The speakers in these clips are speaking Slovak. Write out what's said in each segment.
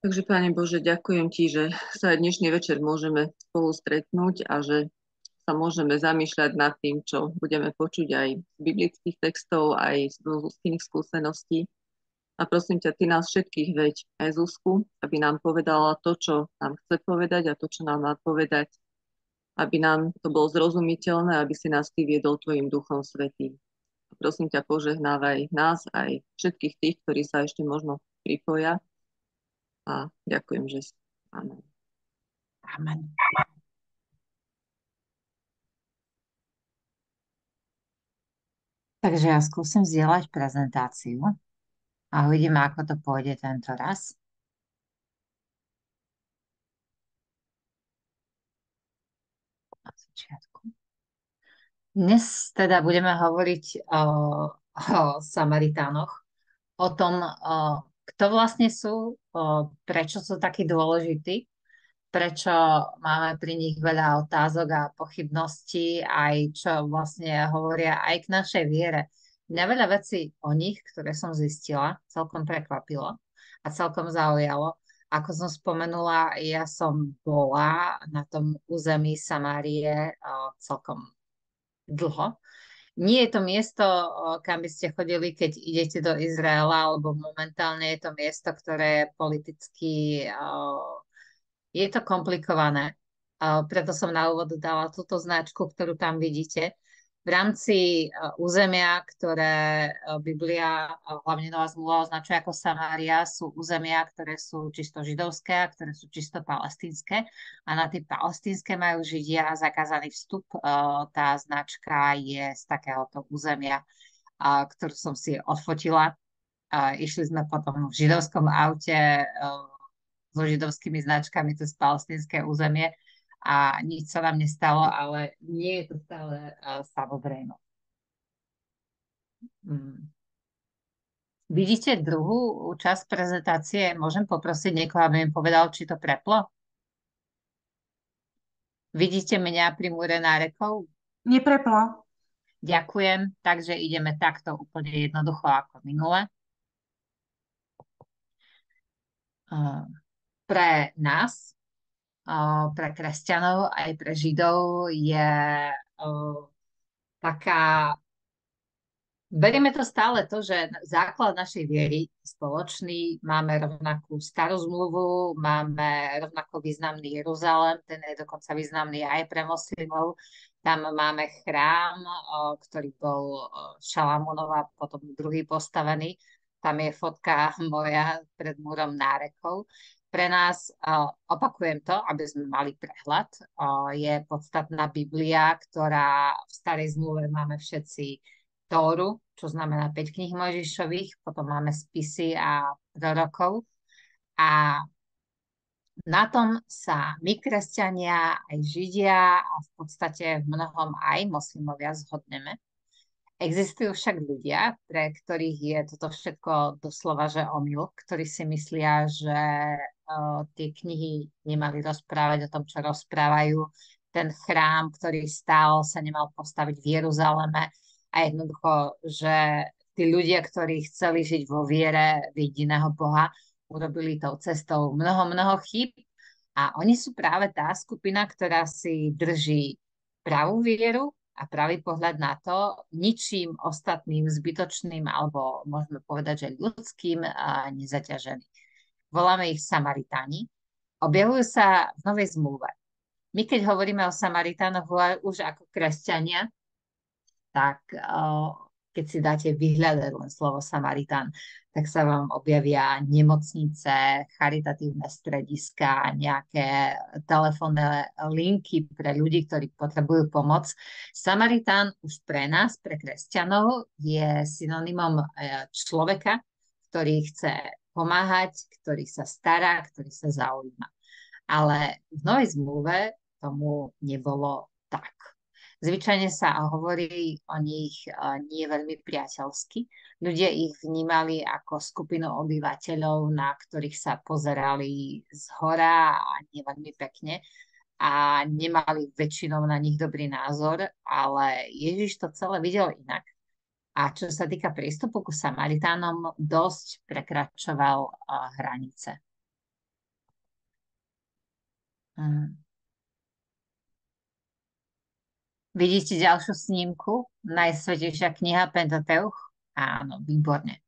Takže, Pane Bože, ďakujem Ti, že sa dnešný večer môžeme spolu stretnúť a že sa môžeme zamýšľať nad tým, čo budeme počuť aj z biblických textov, aj z ústnych skúseností. A prosím ťa, Ty nás všetkých veď, aj Zuzku, aby nám povedala to, čo nám chce povedať a to, čo nám má povedať, aby nám to bolo zrozumiteľné, aby si nás Ty viedol Tvojim Duchom Svätým. A prosím ťa, požehnávaj nás aj všetkých tých, ktorí sa ešte možno pripoja. A ďakujem, že si. Amen. Amen. Takže ja skúsim zdieľať prezentáciu a uvidíme, ako to pôjde tento raz. Na začiatku. Dnes teda budeme hovoriť o Samaritánoch, o tom, kto vlastne sú, prečo sú takí dôležití, prečo máme pri nich veľa otázok a pochybností, aj čo vlastne hovoria aj k našej viere. Mňa veľa vecí o nich, ktoré som zistila, celkom prekvapilo a celkom zaujalo. Ako som spomenula, ja som bola na tom území Samárie celkom dlho. Nie je to miesto, kam by ste chodili, keď idete do Izraela, alebo momentálne je to miesto, ktoré je politicky je to komplikované. Preto som na úvod dala túto značku, ktorú tam vidíte. V rámci územia, ktoré Biblia, hlavne Nová zmluva, označuje ako Samária, sú územia, ktoré sú čisto židovské a ktoré sú čisto palestínske. A na tie palestínske majú Židia zakázaný vstup. Tá značka je z takéhoto územia, ktorú som si odfotila. Išli sme potom v židovskom aute so židovskými značkami cez palestínske územie a nič sa nám nestalo, ale nie je to stále samozrejme. Vidíte druhú časť prezentácie? Môžem poprosiť niekoho, aby mi povedal, či to preplo? Vidíte mňa pri múre nárekov? Nepreplo. Ďakujem, takže ideme takto úplne jednoducho ako minule. Pre nás, pre kresťanov aj pre Židov je taká. Berieme to stále to, že základ našej viery spoločný, máme rovnakú starú zmluvu, máme rovnako významný Jeruzalém, ten je dokonca významný aj pre moslimov. Tam máme chrám, ktorý bol Šalamúnova, potom druhý postavený. Tam je fotka moja pred múrom nárekov. Pre nás, opakujem to, aby sme mali prehľad, je podstatná Biblia, ktorá v starej zmluve máme všetci Tóru, čo znamená 5 kníh Mojžišových, potom máme spisy a prorokov. A na tom sa my, kresťania, aj Židia a v podstate v mnohom aj moslimovia zhodneme. Existujú však ľudia, pre ktorých je toto všetko doslova, že omyl, ktorí si myslia, že tie knihy nemali rozprávať o tom, čo rozprávajú. Ten chrám, ktorý stál, sa nemal postaviť v Jeruzaleme. A jednoducho, že tí ľudia, ktorí chceli žiť vo viere v jediného Boha, urobili tou cestou mnoho chýb. A oni sú práve tá skupina, ktorá si drží pravú vieru a pravý pohľad na to, ničím ostatným zbytočným, alebo môžeme povedať, že ľudským a nezaťažený. Voláme ich Samaritáni. Objavujú sa v Novej zmluve. My, keď hovoríme o Samaritánoch už ako kresťania, tak keď si dáte vyhľadať len slovo Samaritán, tak sa vám objavia nemocnice, charitatívne strediská, nejaké telefónne linky pre ľudí, ktorí potrebujú pomoc. Samaritán už pre nás, pre kresťanov, je synonymom človeka, ktorý chce pomáhať, ktorý sa stará, ktorý sa zaujíma. Ale v Novej zmluve tomu nebolo tak. Zvyčajne sa hovorí o nich nie veľmi priateľsky. Ľudia ich vnímali ako skupinu obyvateľov, na ktorých sa pozerali zhora a nie veľmi pekne a nemali väčšinou na nich dobrý názor, ale Ježiš to celé videl inak. A čo sa týka prístupu ku Samaritánom, dosť prekračoval hranice. Mm. Vidíte ďalšiu snímku? Najsvätejšia kniha Pentateuch? Áno, výborne.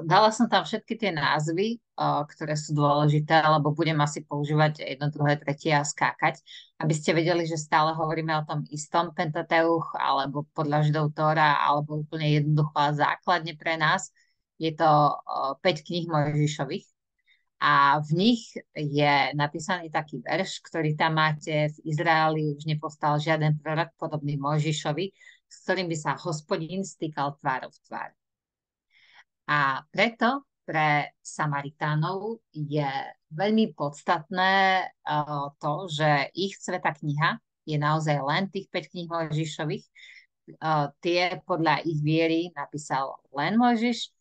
Dala som tam všetky tie názvy, ktoré sú dôležité, lebo budem asi používať jedno, druhé, tretie a skákať, aby ste vedeli, že stále hovoríme o tom istom Pentateuch, alebo podľa Židov Tóra, alebo úplne jednoducho a základne pre nás. Je to 5 kníh Mojžišových a v nich je napísaný taký verš, ktorý tam máte: v Izraeli už nepostal žiaden prorok podobný Mojžišovi, s ktorým by sa Hospodín stýkal tvárou v tvár. A preto pre Samaritánov je veľmi podstatné to, že ich Svätá kniha je naozaj len tých 5 kníh Mojžišových. Tie podľa ich viery napísal len Mojžiš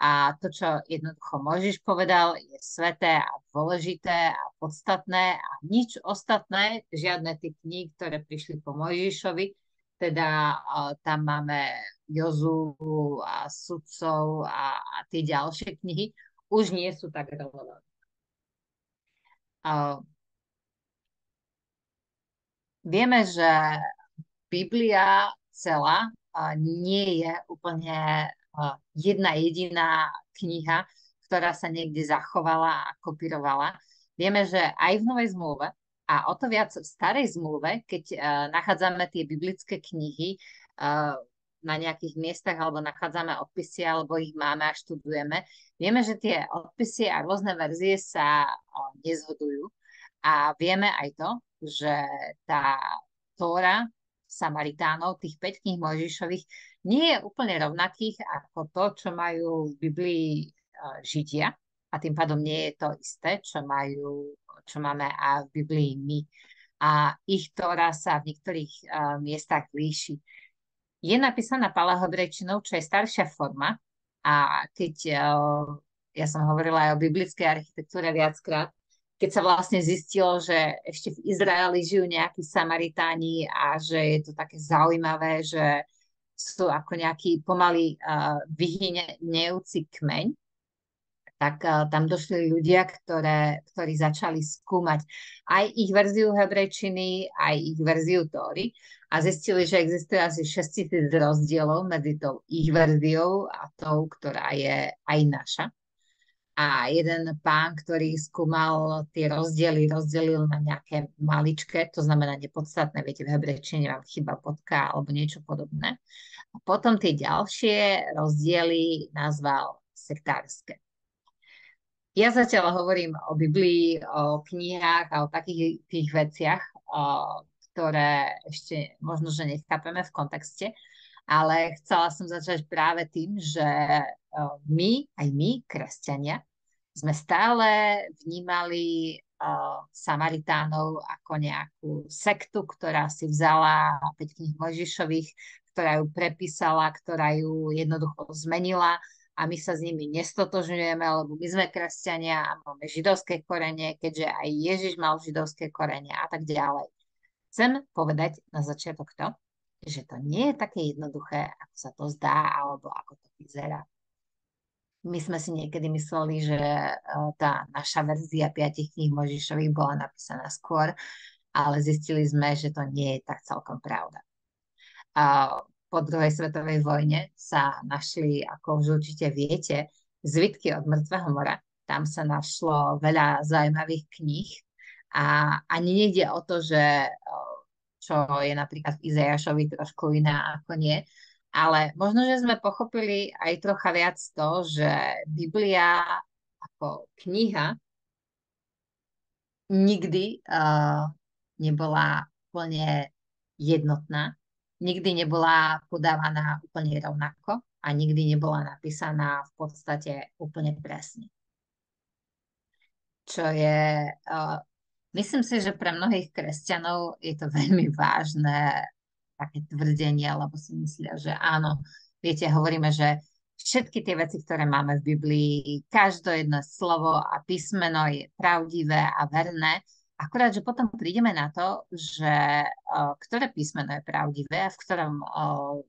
a to, čo jednoducho Mojžiš povedal, je sväté a dôležité a podstatné a nič ostatné, žiadne tie knihy, ktoré prišli po Mojžišovi, teda tam máme Jozú a Sudcov a tie ďalšie knihy, už nie sú tak relevantné. Vieme, že Biblia celá nie je úplne jedna jediná kniha, ktorá sa niekde zachovala a kopírovala. Vieme, že aj v Novej zmluve, a o to viac v Starej zmluve, keď nachádzame tie biblické knihy na nejakých miestach, alebo nachádzame odpisy, alebo ich máme a študujeme, vieme, že tie odpisy a rôzne verzie sa nezhodujú. A vieme aj to, že tá Tóra Samaritánov, tých 5 kníh Mojžišových, nie je úplne rovnakých ako to, čo majú v Biblii Židia. A tým pádom nie je to isté, čo máme a v Biblii my. A ich Tóra sa v niektorých miestach líši. Je napísaná palahebrejčinou, čo je staršia forma. A keď ja som hovorila aj o biblickej architektúre viackrát, keď sa vlastne zistilo, že ešte v Izraeli žijú nejakí Samaritáni a že je to také zaujímavé, že sú ako nejaký pomaly vyhynejúci kmeň, tak tam došli ľudia, ktorí začali skúmať aj ich verziu hebrejčiny, aj ich verziu Tóry a zistili, že existuje asi 6 000 rozdielov medzi tou ich verziou a tou, ktorá je aj naša. A jeden pán, ktorý skúmal tie rozdiely, rozdelil na nejaké maličké, to znamená nepodstatné, viete, v hebrejčine vám chyba bodka alebo niečo podobné. A potom tie ďalšie rozdiely nazval sektárske. Ja zatiaľ hovorím o Biblii, o knihách a o takých tých veciach, ktoré ešte možno, že nechápeme v kontexte, ale chcela som začať práve tým, že aj my, kresťania, sme stále vnímali Samaritánov ako nejakú sektu, ktorá si vzala 5 kníh Mojžišových, ktorá ju prepísala, ktorá ju jednoducho zmenila a my sa s nimi nestotožňujeme, lebo my sme kresťania a máme židovské korene, keďže aj Ježiš mal židovské korene a tak ďalej. Chcem povedať na začiatok to, že to nie je také jednoduché, ako sa to zdá, alebo ako to vyzerá. My sme si niekedy mysleli, že tá naša verzia 5 kníh Mojžišových bola napísaná skôr, ale zistili sme, že to nie je tak celkom pravda. Po druhej svetovej vojne sa našli, ako už určite viete, zvitky od mŕtvého mora. Tam sa našlo veľa zaujímavých kníh a ani nejde o to, že čo je napríklad v Izajašovi trošku iná ako nie, ale možno, že sme pochopili aj trocha viac to, že Biblia ako kniha nikdy nebola úplne jednotná, nikdy nebola podávaná úplne rovnako a nikdy nebola napísaná v podstate úplne presne. Čo je, myslím si, že pre mnohých kresťanov je to veľmi vážne také tvrdenie, lebo si myslia, že áno, viete, hovoríme, že všetky tie veci, ktoré máme v Biblii, každé jedno slovo a písmeno je pravdivé a verné, akurát, že potom prídeme na to, že ktoré písmeno je pravdivé, v ktorom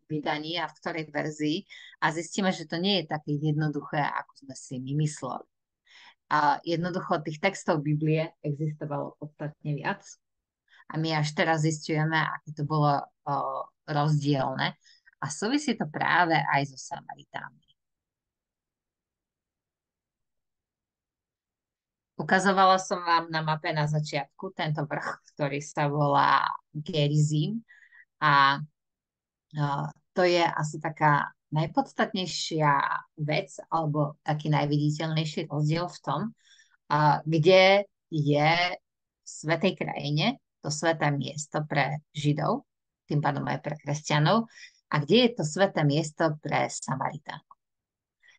vydaní a v ktorej verzii a zistíme, že to nie je také jednoduché, ako sme si my mysleli. A jednoducho tých textov Biblie existovalo podstatne viac. A my až teraz zistujeme, aké to bolo rozdielne. A súvisí to práve aj so Samaritánmi. Ukazovala som vám na mape na začiatku tento vrch, ktorý sa volá Gerizim. A to je asi taká najpodstatnejšia vec alebo taký najviditeľnejší rozdiel v tom, kde je v svätej krajine to sväté miesto pre Židov, tým pádom aj pre kresťanov, a kde je to sväté miesto pre Samaritánov.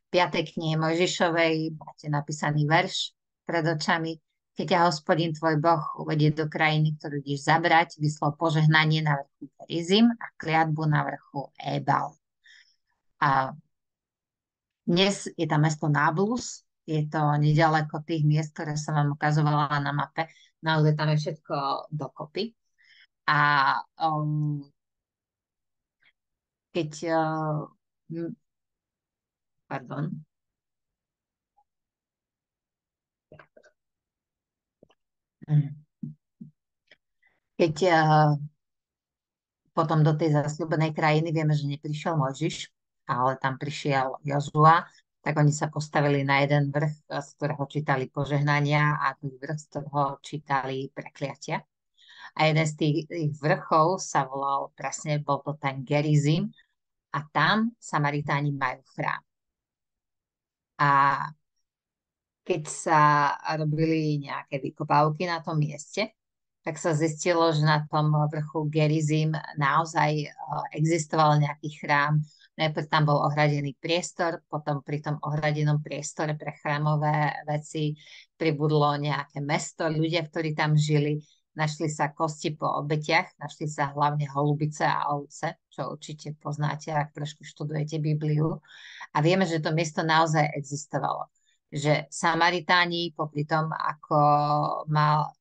V 5. knihe Mojžišovej máte napísaný verš pred očami: keď ťa Hospodin tvoj Boh uvedie do krajiny, ktorú ideš zabrať, vyslal požehnanie na vrchu Gerizim a kliatbu na vrchu Ebal. A dnes je tam mesto Nablus, je to nedaleko tých miest, ktoré som vám ukazovala na mape. Naozaj tam je všetko dokopy. A keď pardon. Keď potom do tej zasľúbenej krajiny vieme, že neprišiel Mojžiš, ale tam prišiel Jozua, tak oni sa postavili na jeden vrch, z ktorého čítali požehnania, a druhý vrch, z ktorého čítali prekliatia. A jeden z tých vrchov sa volal, presne bol to ten Gerizim, a tam Samaritáni majú chrám. A keď sa robili nejaké vykopávky na tom mieste, tak sa zistilo, že na tom vrchu Gerizim naozaj existoval nejaký chrám. Najprv tam bol ohradený priestor, potom pri tom ohradenom priestore pre chrámové veci pribudlo nejaké mesto, ľudia, ktorí tam žili. Našli sa kosti po obetiach, našli sa hlavne holubice a ovce, čo určite poznáte, ak trošku študujete Bibliu. A vieme, že to miesto naozaj existovalo. Že Samaritáni, popri tom, ako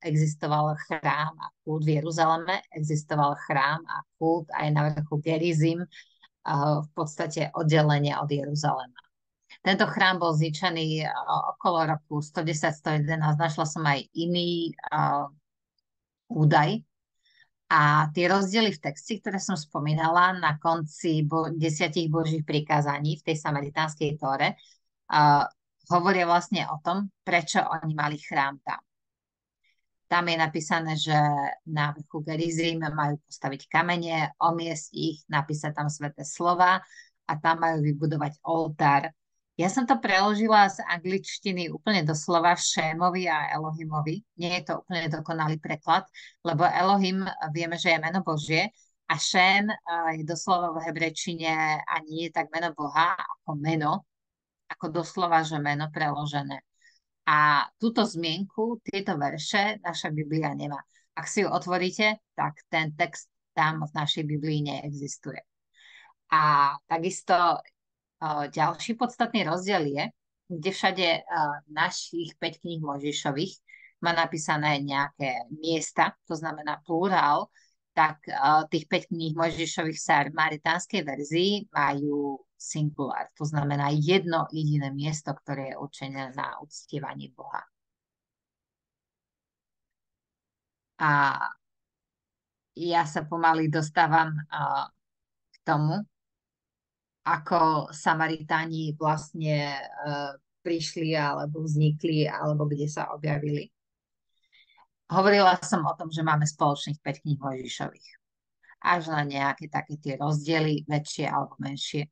existoval chrám a kult v Jeruzaleme, existoval chrám a kult aj na vrchu Gerizim, v podstate oddelenie od Jeruzalema. Tento chrám bol zničený okolo roku 110-111. Našla som aj iný údaj. A tie rozdiely v texte, ktoré som spomínala na konci 10 Božích prikázaní v tej samaritánskej Tóre, hovoria vlastne o tom, prečo oni mali chrám tam. Tam je napísané, že na vrchu Gerizim majú postaviť kamene, omiesť ich, napísať tam sväté slova a tam majú vybudovať oltár. Ja som to preložila z angličtiny úplne doslova Šémovi a Elohimovi. Nie je to úplne dokonalý preklad, lebo Elohim vieme, že je meno Božie, a Šém je doslova v hebrečine a nie je tak meno Boha ako meno, ako doslova, že meno preložené. A túto zmienku, tieto verše naša Biblia nemá. Ak si ju otvoríte, tak ten text tam v našej Biblii neexistuje. A takisto ďalší podstatný rozdiel je, kde všade našich 5 kníh Mojžišových má napísané nejaké miesta, to znamená plurál, tak tých 5 kníh Mojžišových v samaritánskej verzii majú singular, to znamená jedno jediné miesto, ktoré je určené na uctievanie Boha. A ja sa pomaly dostávam k tomu, ako Samaritáni vlastne prišli alebo vznikli, alebo kde sa objavili. Hovorila som o tom, že máme spoločných 5 kníh Mojžišových. Až na nejaké také tie rozdiely, väčšie alebo menšie.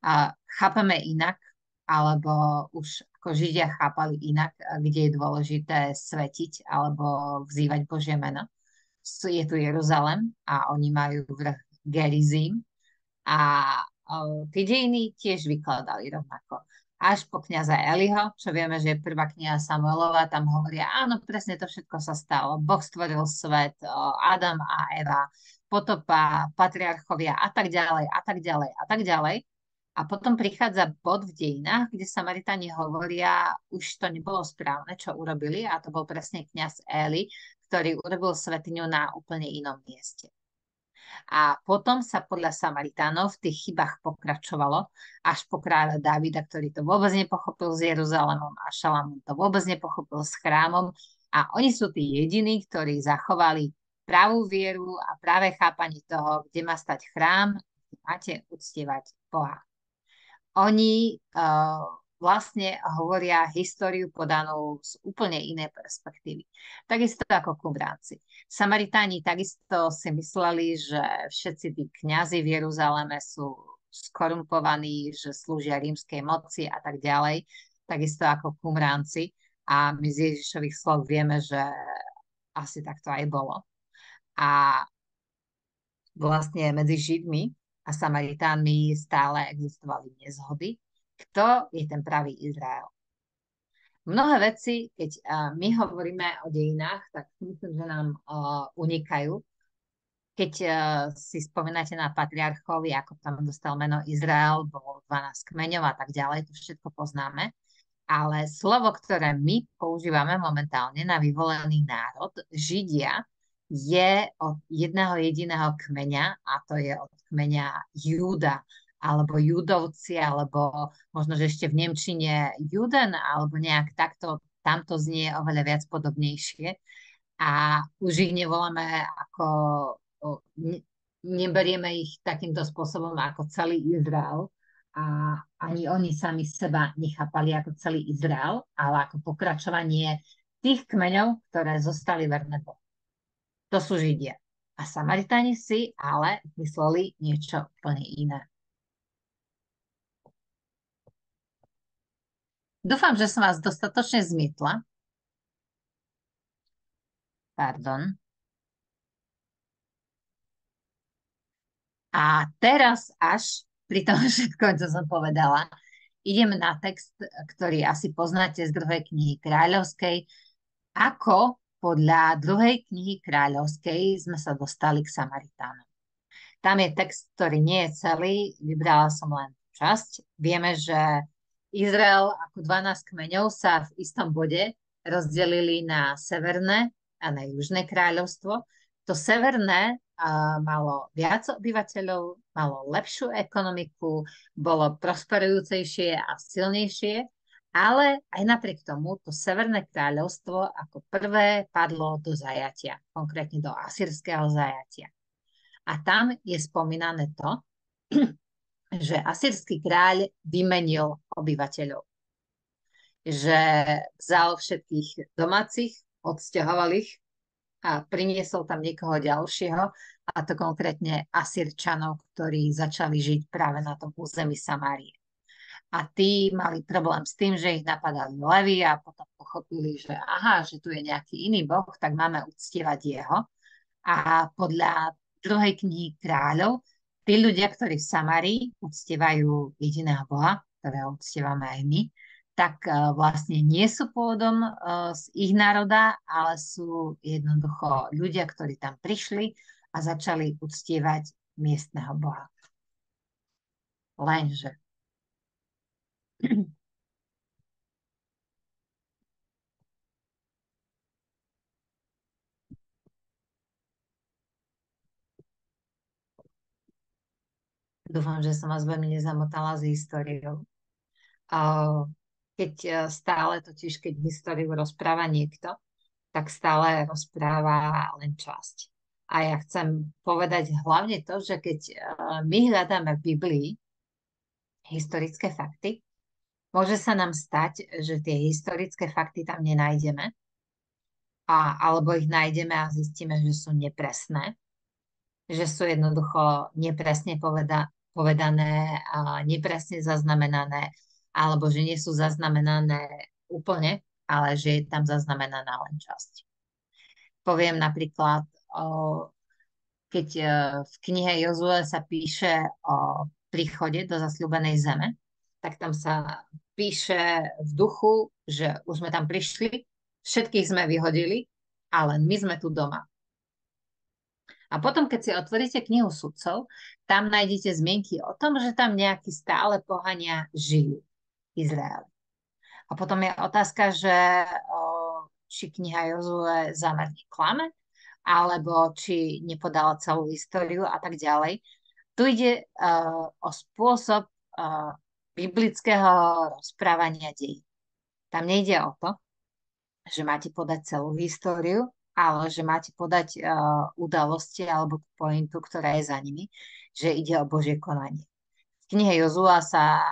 A chápeme inak, alebo už ako Židia chápali inak, kde je dôležité svetiť alebo vzývať Božie meno. Je tu Jeruzalem a oni majú vrch Gerizim a tie dejiny tiež vykladali rovnako. Až po kňaza Eliho, čo vieme, že je prvá kniha Samuelova, tam hovoria, áno, presne to všetko sa stalo. Boh stvoril svet, Adam a Eva, potopa, patriarchovia a tak ďalej, a tak ďalej, a tak ďalej. A potom prichádza bod v dejinách, kde Samaritáni hovoria, už to nebolo správne, čo urobili, a to bol presne kňaz Eli, ktorý urobil svätyňu na úplne inom mieste. A potom sa podľa Samaritánov v tých chybách pokračovalo až po kráľa Dávida, ktorý to vôbec nepochopil s Jeruzalémom a Šalamún to vôbec nepochopil s chrámom. A oni sú tí jediní, ktorí zachovali pravú vieru a práve chápanie toho, kde má stať chrám, kde máte uctievať Boha. Oni vlastne hovoria históriu podanú z úplne inej perspektívy. Takisto ako Kumránci. Samaritáni takisto si mysleli, že všetci tí kňazi v Jeruzaleme sú skorumpovaní, že slúžia rímskej moci a tak ďalej. Takisto ako Kumránci. A my z Ježišových slov vieme, že asi takto aj bolo. A vlastne medzi Židmi a Samaritánmi stále existovali nezhody, kto je ten pravý Izrael. Mnohé veci, keď my hovoríme o dejinách, tak myslím, že nám unikajú. Keď si spomínate na patriarchov, ako tam dostal meno Izrael, bolo 12 kmeňov a tak ďalej, to všetko poznáme. Ale slovo, ktoré my používame momentálne na vyvolený národ, Židia, je od jedného jediného kmeňa a to je od kmeňa Júda alebo Judovci, alebo možno, že ešte v nemčine Juden, alebo nejak takto, tamto znie oveľa viac podobnejšie. A už ich nevoláme ako, neberieme ich takýmto spôsobom ako celý Izrael. A ani oni sami seba nechápali ako celý Izrael, ale ako pokračovanie tých kmeňov, ktoré zostali verné Bohu. To sú Židia. A Samaritáni si ale mysleli niečo úplne iné. Dúfam, že som vás dostatočne zmietla. Pardon. A teraz až pri tom všetkom, čo som povedala, idem na text, ktorý asi poznáte z druhej knihy Kráľovskej. Ako podľa druhej knihy Kráľovskej sme sa dostali k Samaritánom. Tam je text, ktorý nie je celý, vybrala som len časť. Vieme, že Izrael ako 12 kmeňov sa v istom bode rozdelili na severné a na južné kráľovstvo. To severné malo viac obyvateľov, malo lepšiu ekonomiku, bolo prosperujúcejšie a silnejšie, ale aj napriek tomu to severné kráľovstvo ako prvé padlo do zajatia, konkrétne do asýrskeho zajatia. A tam je spomínané to, že asýrsky kráľ vymenil obyvateľov. Že vzal všetkých domácich, odsťahoval ich a priniesol tam niekoho ďalšieho, a to konkrétne Asýrčanov, ktorí začali žiť práve na tom území Samárie. A tí mali problém s tým, že ich napadali levy a potom pochopili, že aha, že tu je nejaký iný boh, tak máme uctievať jeho. A podľa druhej knihy Kráľov tí ľudia, ktorí v Samárii uctievajú jediného Boha, ktorého uctievame aj my, tak vlastne nie sú pôvodom z ich národa, ale sú jednoducho ľudia, ktorí tam prišli a začali uctievať miestneho Boha. Lenže dúfam, že som vás veľmi nezamotala s históriou. Keď stále totiž, keď históriu rozpráva niekto, tak stále rozpráva len časť. A ja chcem povedať hlavne to, že keď my hľadáme v Biblii historické fakty, môže sa nám stať, že tie historické fakty tam nenájdeme, alebo ich nájdeme a zistíme, že sú nepresné, že sú jednoducho nepresne povedané a nepresne zaznamenané, alebo že nie sú zaznamenané úplne, ale že je tam zaznamenaná len časť. Poviem napríklad, keď v knihe Jozue sa píše o príchode do zasľúbenej zeme, tak tam sa píše v duchu, že už sme tam prišli, všetkých sme vyhodili, ale my sme tu doma. A potom, keď si otvoríte knihu Sudcov, tam nájdete zmienky o tom, že tam nejakí stále pohania žijú v Izraeli. A potom je otázka, že či kniha Jozue zámerne klame, alebo či nepodala celú históriu a tak ďalej. Tu ide o spôsob biblického rozprávania dejí. Tam nejde o to, že máte podať celú históriu, ale že máte podať udalosti alebo tú pointu, ktorá je za nimi, že ide o Božie konanie. V knihe Jozua sa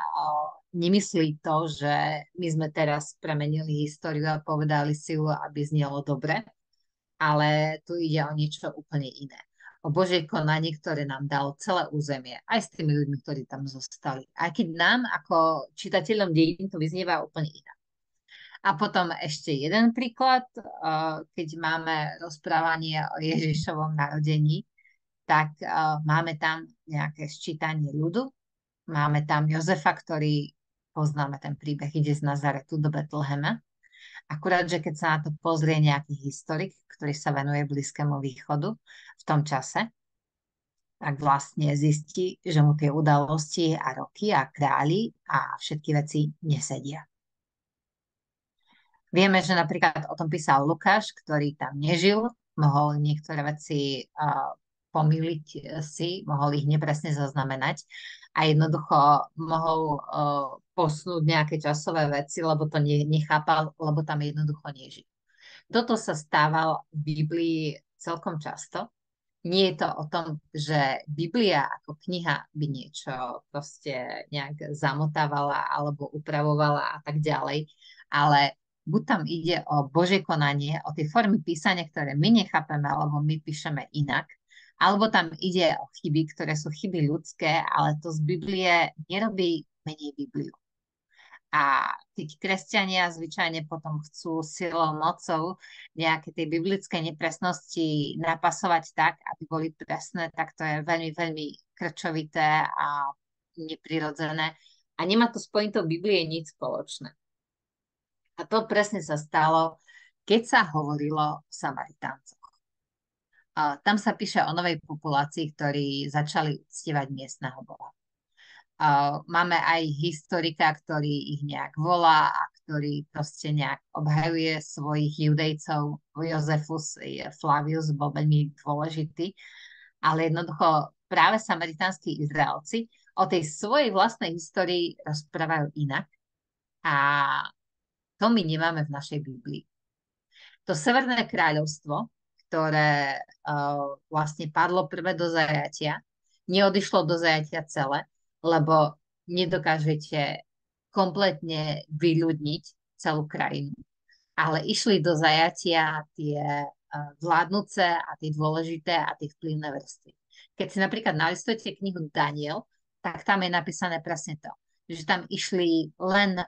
nemyslí to, že my sme teraz premenili históriu a povedali si ju, aby znelo dobre, ale tu ide o niečo úplne iné. O Božie konanie, ktoré nám dalo celé územie, aj s tými ľuďmi, ktorí tam zostali. Aj keď nám, ako čitateľom dejín, to vyznieva úplne inak. A potom ešte jeden príklad, keď máme rozprávanie o Ježišovom narodení, tak máme tam nejaké sčítanie ľudu, máme tam Jozefa, ktorý, poznáme ten príbeh, ide z Nazaretu do Betlehema. Akurát, že keď sa na to pozrie nejaký historik, ktorý sa venuje Blízkému východu v tom čase, tak vlastne zistí, že mu tie udalosti a roky a králi a všetky veci nesedia. Vieme, že napríklad o tom písal Lukáš, ktorý tam nežil, mohol niektoré veci pomýliť si, mohol ich nepresne zaznamenať a jednoducho mohol posunúť nejaké časové veci, lebo to nechápal, lebo tam jednoducho nežil. Toto sa stávalo v Biblii celkom často. Nie je to o tom, že Biblia ako kniha by niečo proste nejak zamotávala alebo upravovala a tak ďalej, ale buď tam ide o Božie konanie, o tie formy písania, ktoré my nechápeme, alebo my píšeme inak, alebo tam ide o chyby, ktoré sú chyby ľudské, ale to z Biblie nerobí menej Bibliu. A tí kresťania zvyčajne potom chcú silou, mocou nejaké tie biblické nepresnosti napasovať tak, aby boli presné, tak to je veľmi, veľmi krčovité a neprirodzené. A nemá to s pointou Biblie nič spoločné. A to presne sa stalo, keď sa hovorilo o Samaritáncoch. Tam sa píše o novej populácii, ktorí začali uctievať miestneho boha. Máme aj historika, ktorý ich nejak volá a ktorý proste nejak obhajuje svojich judejcov. Jozefus Flavius bol veľmi dôležitý, ale jednoducho práve samaritánsky Izraelci o tej svojej vlastnej histórii rozprávajú inak a to my nemáme v našej Biblii. To Severné kráľovstvo, ktoré vlastne padlo prvé do zajatia, neodišlo do zajatia celé, lebo nedokážete kompletne vyľudniť celú krajinu. Ale išli do zajatia tie vládnuce a tie dôležité a tie vplyvné vrstvy. Keď si napríklad nalistujete knihu Daniel, tak tam je napísané presne to, že tam išli len,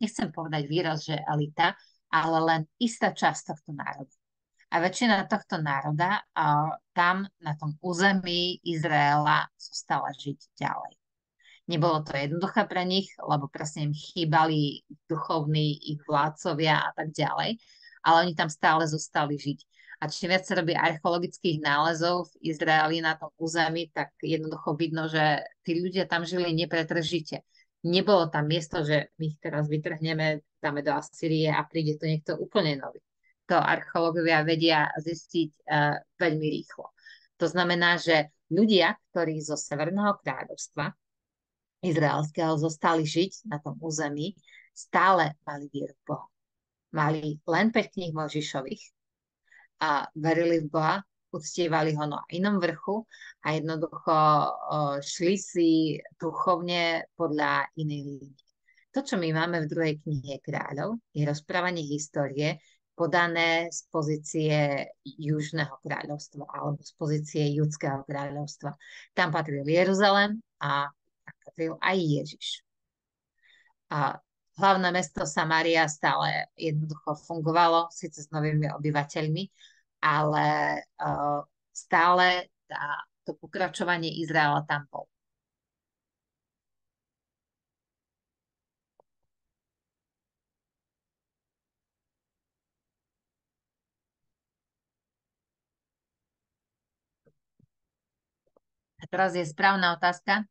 nechcem povedať výraz, že elita, ale len istá časť tohto národa. A väčšina tohto národa tam na tom území Izraela zostala žiť ďalej. Nebolo to jednoduché pre nich, lebo presne im chýbali duchovní, ich vládcovia a tak ďalej, ale oni tam stále zostali žiť. A čím viac sa robí archeologických nálezov v Izraeli na tom území, tak jednoducho vidno, že tí ľudia tam žili nepretržite. Nebolo tam miesto, že my ich teraz vytrhneme, dáme do Asýrie a príde tu niekto úplne nový. To archeológovia vedia zistiť veľmi rýchlo. To znamená, že ľudia, ktorí zo Severného kráľovstva izraelského zostali žiť na tom území, stále mali vieru v Boha. Mali len 5 kníh Mojžišových a verili v Boha, uctievali ho na inom vrchu a jednoducho šli si duchovne podľa inej línie. To, čo my máme v druhej knihe kráľov, je rozprávanie histórie podané z pozície Južného kráľovstva alebo z pozície Judského kráľovstva. Tam patril Jeruzalém a patril aj Ježiš. A hlavné mesto Samária stále jednoducho fungovalo, síce s novými obyvateľmi, ale stále to pokračovanie Izraela tam bol. A teraz je správna otázka,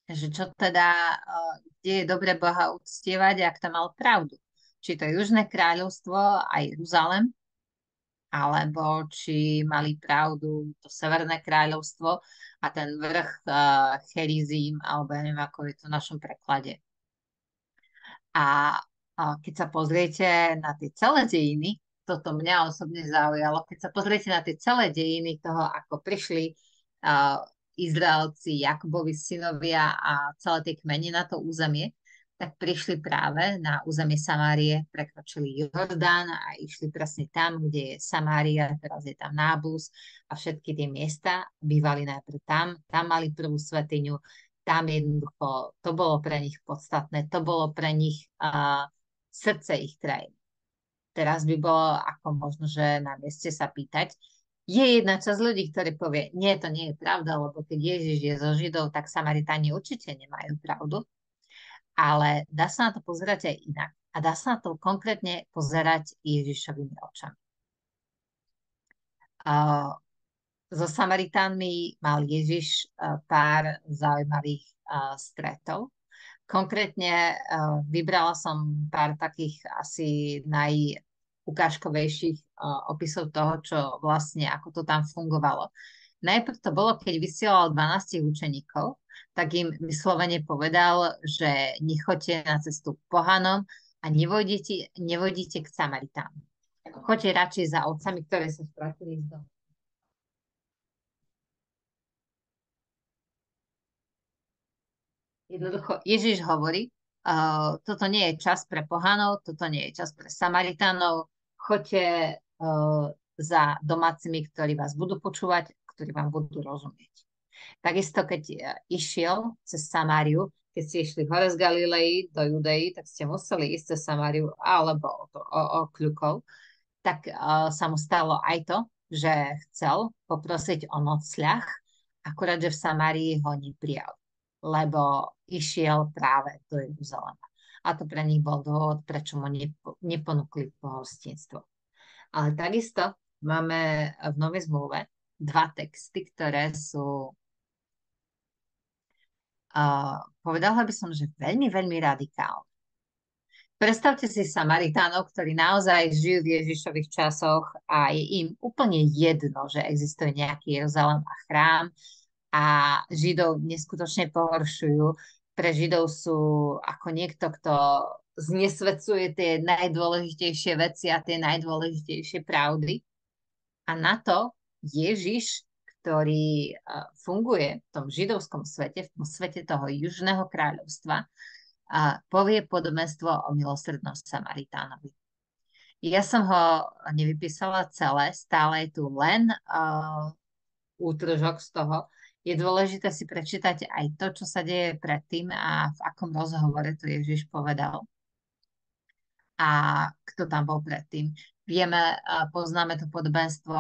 že čo teda, kde je dobre Boha uctievať, ak to mal pravdu. Či to Južné kráľovstvo a Jeruzalem, alebo či mali pravdu to Severné kráľovstvo a ten vrch Cherizím, alebo ja neviem, ako je to v našom preklade. A keď sa pozriete na tie celé dejiny, toto mňa osobne zaujalo, keď sa pozriete na tie celé dejiny toho, ako prišli Izraelci, Jakubovi synovia a celé tie kmene na to územie, tak prišli práve na územie Samárie, prekročili Jordán a išli presne tam, kde je Samária, teraz je tam Náblus a všetky tie miesta bývali najprv tam mali prvú svätyňu, tam jednoducho, to bolo pre nich podstatné, to bolo pre nich srdce ich krajiny. Teraz by bolo ako možno, že na mieste sa pýtať, je jedna časť ľudí, ktorí povie, nie, to nie je pravda, lebo keď Ježiš je zo Židov, tak Samaritáni určite nemajú pravdu. Ale dá sa na to pozerať aj inak. A dá sa na to konkrétne pozerať Ježišovými očami. So Samaritánmi mal Ježiš pár zaujímavých stretov. Konkrétne vybrala som pár takých asi najukážkovejších opisov toho, čo vlastne, ako to tam fungovalo. Najprv to bolo, keď vysielal 12 učeníkov, tak im vyslovene povedal, že nechoďte na cestu k pohanom a nevodíte k Samaritánom. Choďte radšej za otcami, ktoré sa stratili z domu. Jednoducho, Ježiš hovorí, toto nie je čas pre pohanov, toto nie je čas pre Samaritánov, choďte za domácimi, ktorí vás budú počúvať, ktorí vám budú rozumieť. Takisto, keď išiel cez Samáriu, keď ste išli hore z Galilei do Judei, tak ste museli ísť cez Samáriu alebo o kľukov, tak sa mu stalo aj to, že chcel poprosiť o nocľah, akurát, že v Samárii ho neprijal, lebo išiel práve do Jeruzalema. A to pre nich bol dôvod, prečo mu neponúkli pohostinstvo. Ale takisto máme v Novej zmluve dva texty, ktoré sú povedala by som, že veľmi, veľmi radikálne. Predstavte si Samaritánov, ktorí naozaj žijú v Ježišových časoch a je im úplne jedno, že existuje nejaký Jeruzalém a chrám a Židov neskutočne pohoršujú. Pre Židov sú ako niekto, kto znesvedcuje tie najdôležitejšie veci a tie najdôležitejšie pravdy. A na to Ježiš, ktorý funguje v tom židovskom svete, v tom svete toho južného kráľovstva, povie podobenstvo o milosrdnom Samaritánovi. Ja som ho nevypísala celé, stále je tu len útržok z toho. Je dôležité si prečítať aj to, čo sa deje predtým a v akom rozhovore to Ježiš povedal. A kto tam bol predtým. Vieme, poznáme to podobenstvo,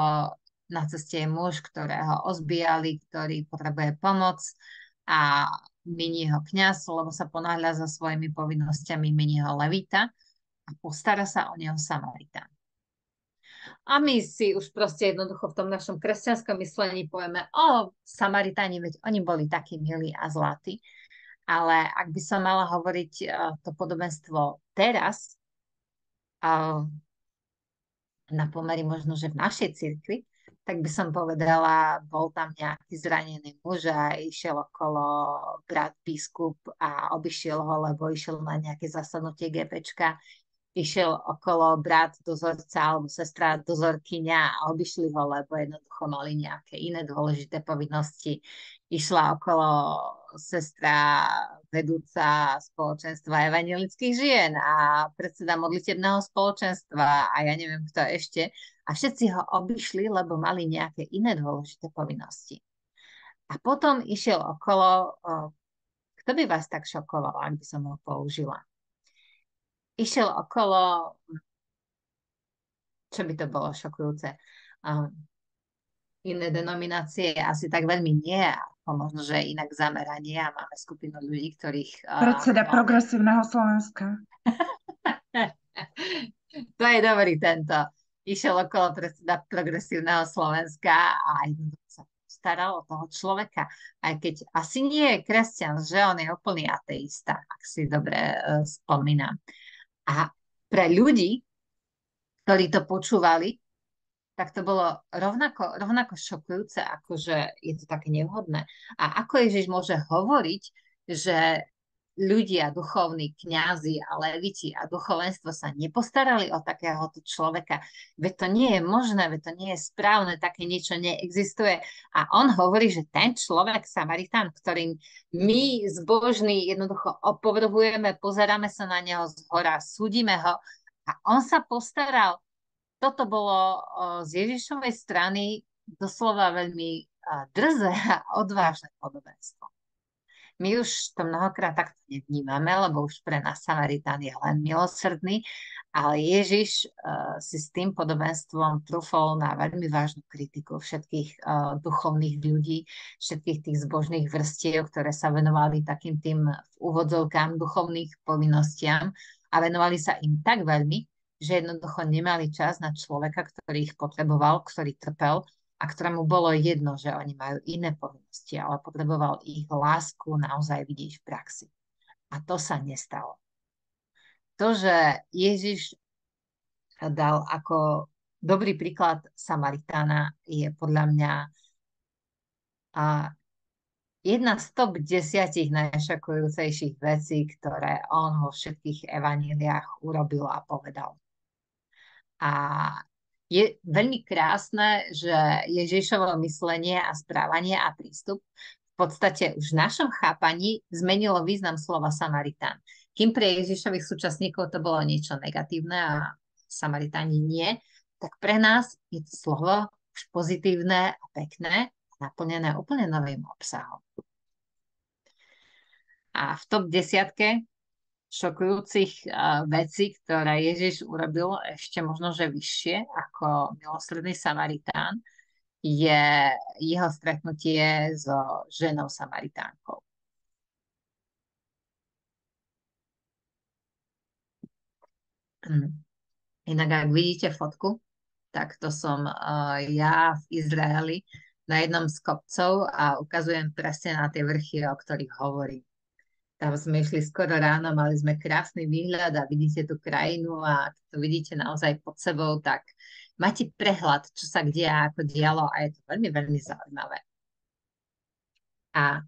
na ceste je muž, ktorého ozbíjali, ktorý potrebuje pomoc a miní ho kňaz, lebo sa ponáhľa za svojimi povinnosťami, miní ho levita a postará sa o neho Samaritán. A my si už proste jednoducho v tom našom kresťanskom myslení povieme, Samaritáni, veď oni boli takí milí a zlatí. Ale ak by som mala hovoriť to podobenstvo teraz, na pomery možno, že v našej cirkvi, tak by som povedala, bol tam nejaký zranený muž a išiel okolo brat biskup a obišiel ho, lebo išiel na nejaké zasadnutie GPčka, išiel okolo brat dozorca alebo sestra dozorkyňa a obišli ho, lebo jednoducho mali nejaké iné dôležité povinnosti. Išla okolo sestra vedúca spoločenstva evangelických žien a predseda modlitebného spoločenstva a ja neviem kto ešte. A všetci ho obišli, lebo mali nejaké iné dôležité povinnosti. A potom išiel okolo, kto by vás tak šokoval, ak by som ho použila? Išiel okolo, čo by to bolo šokujúce, iné denominácie asi tak veľmi nie, ako možno, že inak zameranie a máme skupinu ľudí, ktorých... Predseda Progresívneho Slovenska. To je dobrý tento. Išiel okolo predseda Progresívneho Slovenska a jednoducho sa staral o toho človeka. Aj keď asi nie je kresťan, že on je úplný ateista, ak si dobre spomínam. A pre ľudí, ktorí to počúvali, tak to bolo rovnako šokujúce, ako že je to také nevhodné. A ako Ježiš môže hovoriť, že ľudia, duchovní, kňazi a leviti a duchovenstvo sa nepostarali o takéhoto človeka. Veď to nie je možné, veď to nie je správne, také niečo neexistuje. A on hovorí, že ten človek, Samaritán, ktorým my zbožní jednoducho opovrhujeme, pozeráme sa na neho zhora, súdime ho a on sa postaral. Toto bolo z Ježišovej strany doslova veľmi drzé a odvážne podobenstvo. My už to mnohokrát takto nevnímame, lebo už pre nás Samaritán je len milosrdný, ale Ježiš si s tým podobenstvom trúfol na veľmi vážnu kritiku všetkých duchovných ľudí, všetkých tých zbožných vrstiev, ktoré sa venovali takým tým v úvodzovkám duchovných povinnostiam a venovali sa im tak veľmi, že jednoducho nemali čas na človeka, ktorý ich potreboval, ktorý trpel a ktorému bolo jedno, že oni majú iné povinnosti, ale potreboval ich lásku naozaj vidieť v praxi. A to sa nestalo. To, že Ježiš dal ako dobrý príklad Samaritána, je podľa mňa jedna z top 10 najšokujúcejších vecí, ktoré on vo všetkých evaníliách urobil a povedal. A je veľmi krásne, že Ježišovo myslenie a správanie a prístup v podstate už v našom chápaní zmenilo význam slova Samaritán. Kým pre Ježišových súčasníkov to bolo niečo negatívne a Samaritáni nie, tak pre nás je to slovo už pozitívne a pekné a naplnené úplne novým obsahom. A v top 10 šokujúcich vecí, ktoré Ježiš urobil ešte možno, že vyššie ako milosrdný Samaritán, je jeho stretnutie so ženou Samaritánkou. Inak, ak vidíte fotku, tak to som ja v Izraeli na jednom z kopcov a ukazujem presne na tie vrchy, o ktorých hovorím. Tam sme išli skoro ráno, mali sme krásny výhľad a vidíte tú krajinu a keď to vidíte naozaj pod sebou, tak máte prehľad, čo sa kde a ako dialo a je to veľmi, veľmi zaujímavé. A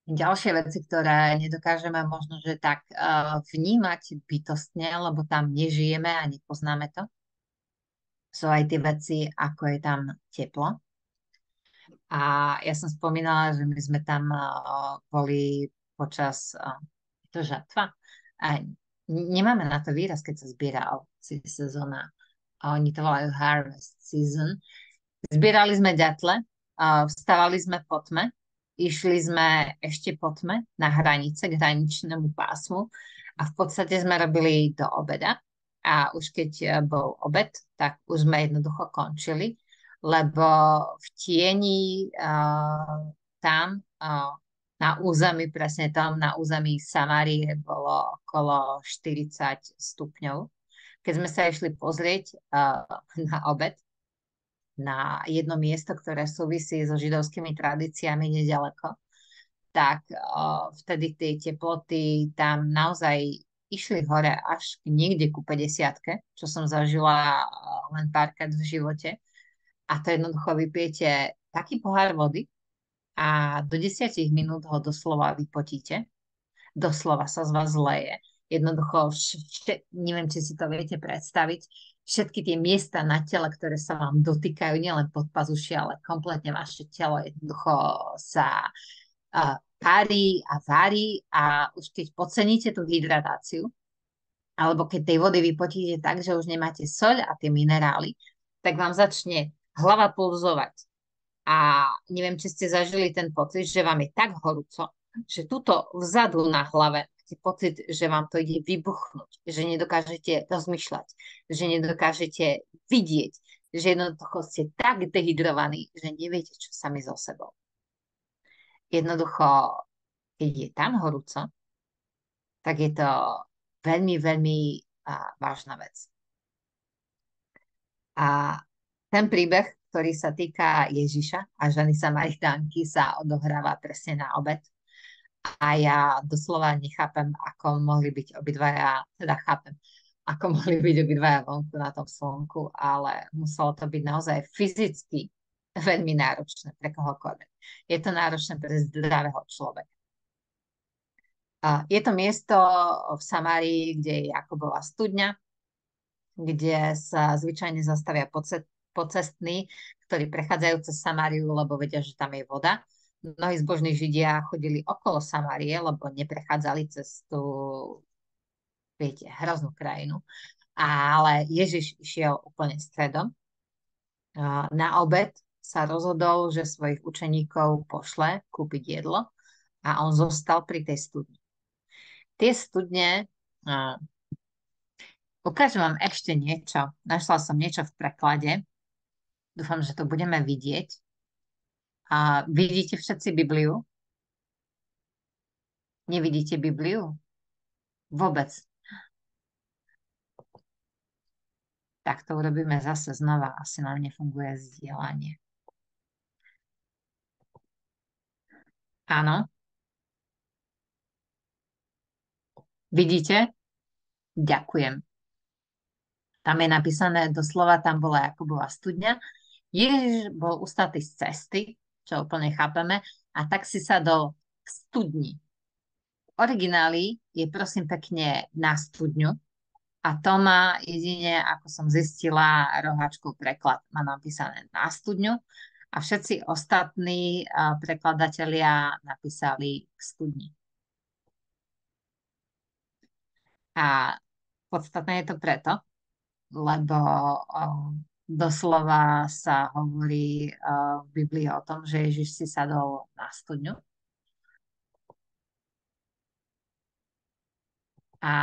ďalšie veci, ktoré nedokážeme možno, že tak vnímať bytostne, lebo tam nežijeme a nepoznáme to, sú aj tie veci, ako je tam teplo. A ja som spomínala, že my sme tam boli počas to žatva. A nemáme na to výraz, keď sa zbiera sezóna. A oni to volajú harvest season. Zbierali sme ďatle, vstávali sme po tme, išli sme ešte po tme na hranice, k hraničnému pásmu a v podstate sme robili do obeda. A už keď bol obed, tak už sme jednoducho končili, lebo v tieni tam na území, presne tam na území Samárie bolo okolo 40 stupňov. Keď sme sa išli pozrieť na obed, na jedno miesto, ktoré súvisí so židovskými tradíciami nedaleko, tak vtedy tie teploty tam naozaj išli hore až niekde ku 50, čo som zažila len párkrát v živote. A to jednoducho vypijete taký pohár vody a do 10 minút ho doslova vypotíte. Doslova sa z vás leje. Jednoducho, neviem, či si to viete predstaviť, všetky tie miesta na tele, ktoré sa vám dotýkajú, nielen pod pazušia, ale kompletne vaše telo jednoducho sa pári a varí a už keď podceníte tú hydratáciu, alebo keď tej vody vypotíte tak, že už nemáte soľ a tie minerály, tak vám začne hlava pulzovať. A neviem, či ste zažili ten pocit, že vám je tak horúco, že tuto vzadu na hlave máte pocit, že vám to ide vybuchnúť, že nedokážete rozmýšľať, že nedokážete vidieť, že jednoducho ste tak dehydrovaní, že neviete, čo sami so sebou. Jednoducho, keď je tam horúco, tak je to veľmi, veľmi vážna vec. A ten príbeh, ktorý sa týka Ježiša a ženy Samaritánky, sa odohráva presne na obed. A ja doslova nechápem, ako mohli byť obidvaja, teda chápem, ako mohli byť obidvaja vonku na tom slnku, ale muselo to byť naozaj fyzicky veľmi náročné pre kohokoľvek. Je to náročné pre zdravého človeka. Je to miesto v Samárii, kde je Jakobova studňa, kde sa zvyčajne zastavia pocestní, ktorí prechádzajú cez Samáriu, lebo vedia, že tam je voda. Mnohí zbožní Židia chodili okolo Samárie, lebo neprechádzali cez tú, viete, hroznú krajinu. Ale Ježiš išiel úplne stredom. Na obed sa rozhodol, že svojich učeníkov pošle kúpiť jedlo a on zostal pri tej studni. Tie studne, ukážem vám ešte niečo. Našla som niečo v preklade. Dúfam, že to budeme vidieť. Vidíte všetci Bibliu? Nevidíte Bibliu? Vôbec. Tak to urobíme zase znova. Asi nám nefunguje zdieľanie. Áno. Vidíte? Ďakujem. Tam je napísané doslova, tam bola Jakobova studňa. Ježiš bol ustatý z cesty, čo úplne chápeme, a tak si sadol k studni. V origináli je prosím pekne na studňu a to má jedine, ako som zistila, roháčkov preklad. Má napísané na studňu a všetci ostatní prekladatelia napísali k studni. A podstatné je to preto, lebo doslova sa hovorí v Biblii o tom, že Ježiš si sadol na studňu. A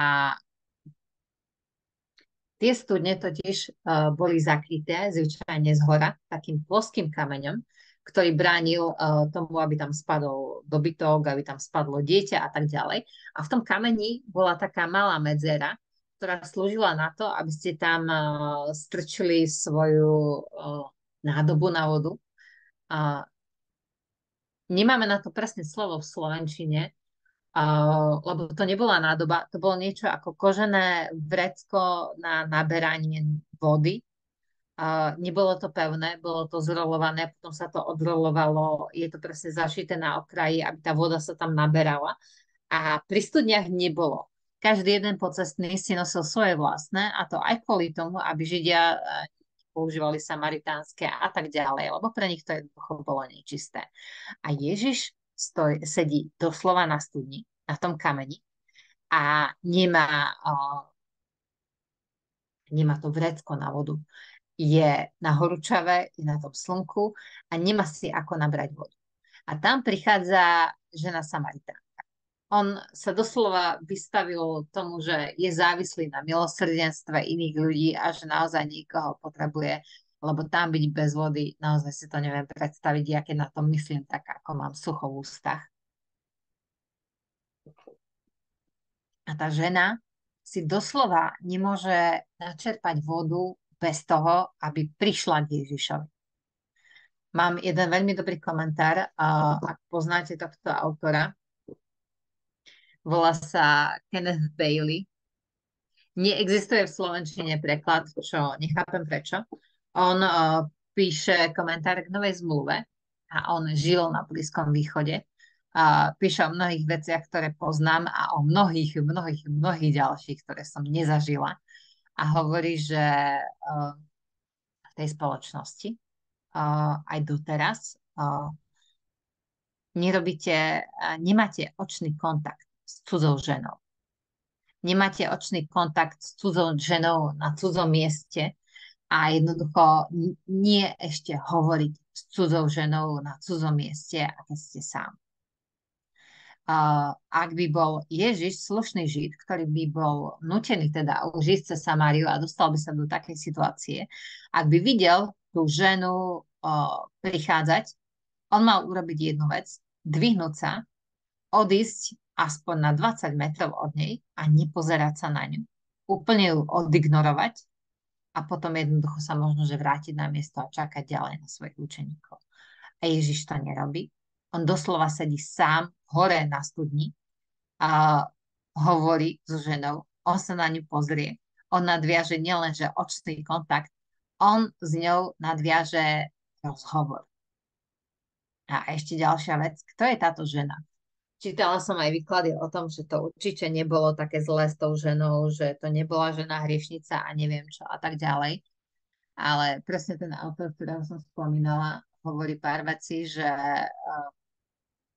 tie studne totiž boli zakryté zvyčajne zhora takým ploským kameňom, ktorý bránil tomu, aby tam spadol dobytok, aby tam spadlo dieťa a tak ďalej. A v tom kameni bola taká malá medzera, ktorá slúžila na to, aby ste tam strčili svoju nádobu na vodu. Nemáme na to presné slovo v slovenčine, lebo to nebola nádoba, to bolo niečo ako kožené vrecko na naberanie vody. Nebolo to pevné, bolo to zrolované, potom sa to odrolovalo, je to presne zašité na okraji, aby tá voda sa tam naberala. A pri studniach nebolo. Každý jeden pocestný si nosil svoje vlastné, a to aj kvôli tomu, aby Židia používali samaritánske a tak ďalej, lebo pre nich to jednoducho bolo nečisté. A Ježiš sedí doslova na studni, na tom kameni a nemá to vrecko na vodu. Je na horúčave, je na tom slnku a nemá si ako nabrať vodu. A tam prichádza žena Samaritánka. On sa doslova vystavil tomu, že je závislý na milosrdenstve iných ľudí a že naozaj niekoho potrebuje, lebo tam byť bez vody, naozaj si to neviem predstaviť, ja keď na to myslím, tak ako mám sucho v ústach. A tá žena si doslova nemôže načerpať vodu bez toho, aby prišla k Ježišovi. Mám jeden veľmi dobrý komentár, ak poznáte tohto autora. Volá sa Kenneth Bailey. Neexistuje v slovenčine preklad, čo nechápem prečo. On píše komentár k Novej zmluve a on žil na Blízkom východe. Píše o mnohých veciach, ktoré poznám a o mnohých ďalších, ktoré som nezažila. A hovorí, že v tej spoločnosti aj doteraz nemáte očný kontakt s cudzou ženou. Nemáte očný kontakt s cudzou ženou na cudzom mieste a jednoducho nie ešte hovoriť s cudzou ženou na cudzom mieste, aké ste sám. Ak by bol Ježiš slušný Žid, ktorý by bol nútený teda užiť cez Samáriu a dostal by sa do takej situácie, ak by videl tú ženu prichádzať, on mal urobiť jednu vec, dvihnúť sa, odísť aspoň na 20 metrov od nej a nepozerať sa na ňu. Úplne ju odignorovať a potom jednoducho sa možno, že vrátiť na miesto a čakať ďalej na svojich učeníkov. A Ježiš to nerobí. On doslova sedí sám hore na studni a hovorí so ženou. On sa na ňu pozrie. on nadviaže nielenže očný kontakt, on s ňou nadviaže rozhovor. A ešte ďalšia vec, kto je táto žena? Čítala som aj výklady o tom, že to určite nebolo také zlé s tou ženou, že to nebola žena hriešnica a neviem čo a tak ďalej. Ale presne ten autor, ktorého som spomínala, hovorí pár vecí, že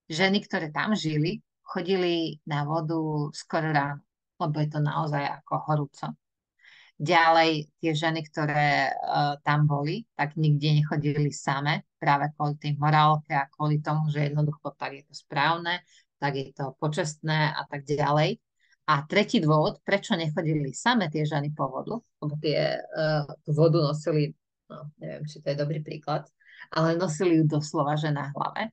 ženy, ktoré tam žili, chodili na vodu skoro ráno, lebo je to naozaj ako horúco. Ďalej, tie ženy, ktoré tam boli, tak nikde nechodili same, práve kvôli tej morálke a kvôli tomu, že jednoducho tak je to správne, tak je to počestné a tak ďalej. A tretí dôvod, prečo nechodili same tie ženy po vodu, lebo tú vodu nosili, no neviem, či to je dobrý príklad, ale nosili ju doslova, že na hlave.